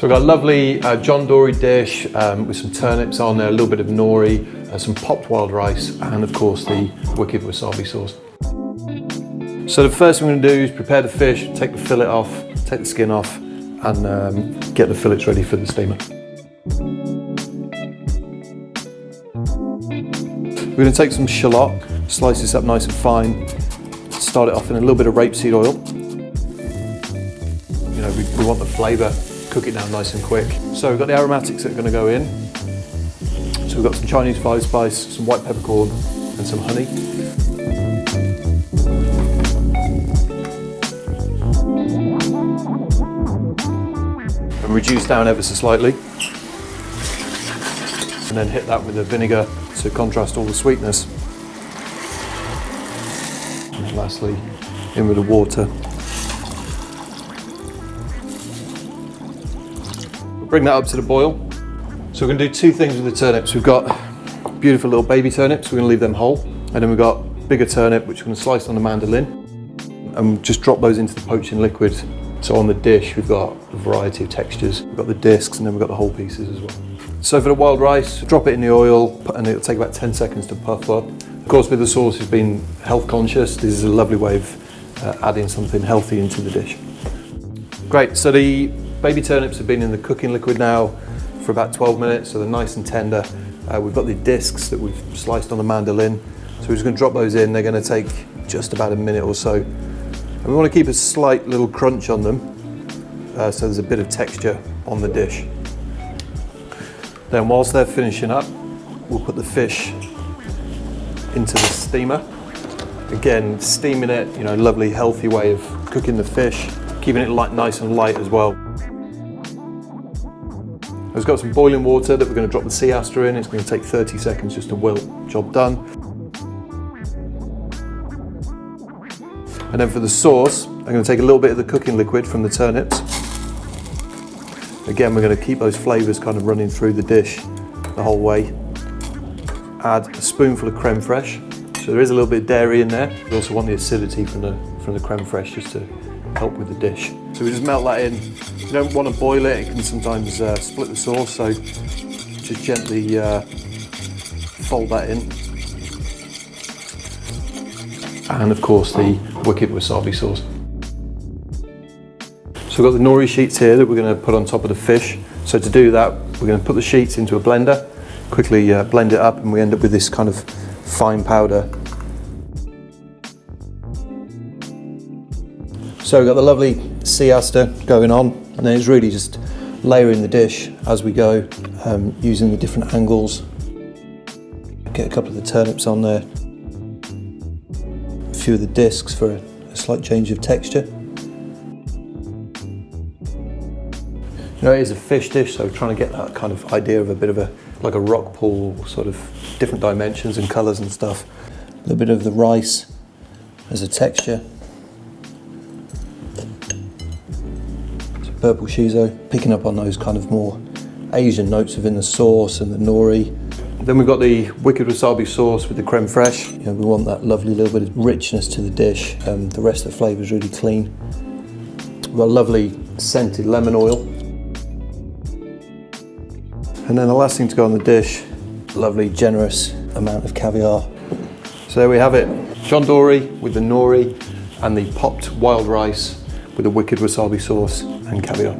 So we've got a lovely John Dory dish with some turnips on there, a little bit of nori, some popped wild rice, and of course the wicked wasabi sauce. So the first thing we're going to do is prepare the fish, take the fillet off, take the skin off, and get the fillets ready for the steamer. We're going to take some shallot, slice this up nice and fine, start it off in a little bit of rapeseed oil. You know, we want the flavour, cook it down nice and quick. So we've got the aromatics that are going to go in. So we've got some Chinese five spice, some white peppercorn, and some honey. And reduce down ever so slightly. And then hit that with the vinegar to contrast all the sweetness. And lastly, in with the water. We'll bring that up to the boil. So we're going to do two things with the turnips. We've got beautiful little baby turnips, we're going to leave them whole. And then we've got bigger turnip, which we're going to slice on the mandolin. And just drop those into the poaching liquid. So on the dish, we've got a variety of textures. We've got the discs and then we've got the whole pieces as well. So for the wild rice, drop it in the oil and it'll take about 10 seconds to puff up. Of course, with the sauce, it's been health conscious. This is a lovely way of adding something healthy into the dish. Great, so the baby turnips have been in the cooking liquid now for about 12 minutes, so they're nice and tender. We've got the discs that we've sliced on the mandolin. So we're just gonna drop those in. They're gonna take just about a minute or so. And we want to keep a slight little crunch on them, so there's a bit of texture on the dish. Then whilst they're finishing up, we'll put the fish into the steamer. Again, steaming it, you know, lovely healthy way of cooking the fish, keeping it nice and light as well. We've got some boiling water that we're going to drop the sea aster in. It's going to take 30 seconds just to wilt. Job done. And then for the sauce, I'm going to take a little bit of the cooking liquid from the turnips. Again, we're going to keep those flavours kind of running through the dish the whole way. Add a spoonful of creme fraiche. So there is a little bit of dairy in there. We also want the acidity from the creme fraiche just to help with the dish. So we just melt that in. You don't want to boil it, it can sometimes split the sauce, so just gently fold that in. And of course the wicked wasabi sauce. So we've got the nori sheets here that we're going to put on top of the fish. So to do that, we're going to put the sheets into a blender, quickly blend it up, and we end up with this kind of fine powder. So we've got the lovely sea aster going on, and then it's really just layering the dish as we go, using the different angles. Get a couple of the turnips on there. A few of the discs for a slight change of texture. You know, it is a fish dish, so trying to get that kind of idea of a bit of like a rock pool, sort of different dimensions and colours and stuff. A little bit of the rice as a texture. So purple shiso, picking up on those kind of more Asian notes within the sauce and the nori. Then we've got the wicked wasabi sauce with the creme fraiche. You know, we want that lovely little bit of richness to the dish. The rest of the flavour is really clean. We've got lovely scented lemon oil. And then the last thing to go on the dish, lovely generous amount of caviar. So there we have it, John Dory with the nori and the popped wild rice with the wicked wasabi sauce and caviar.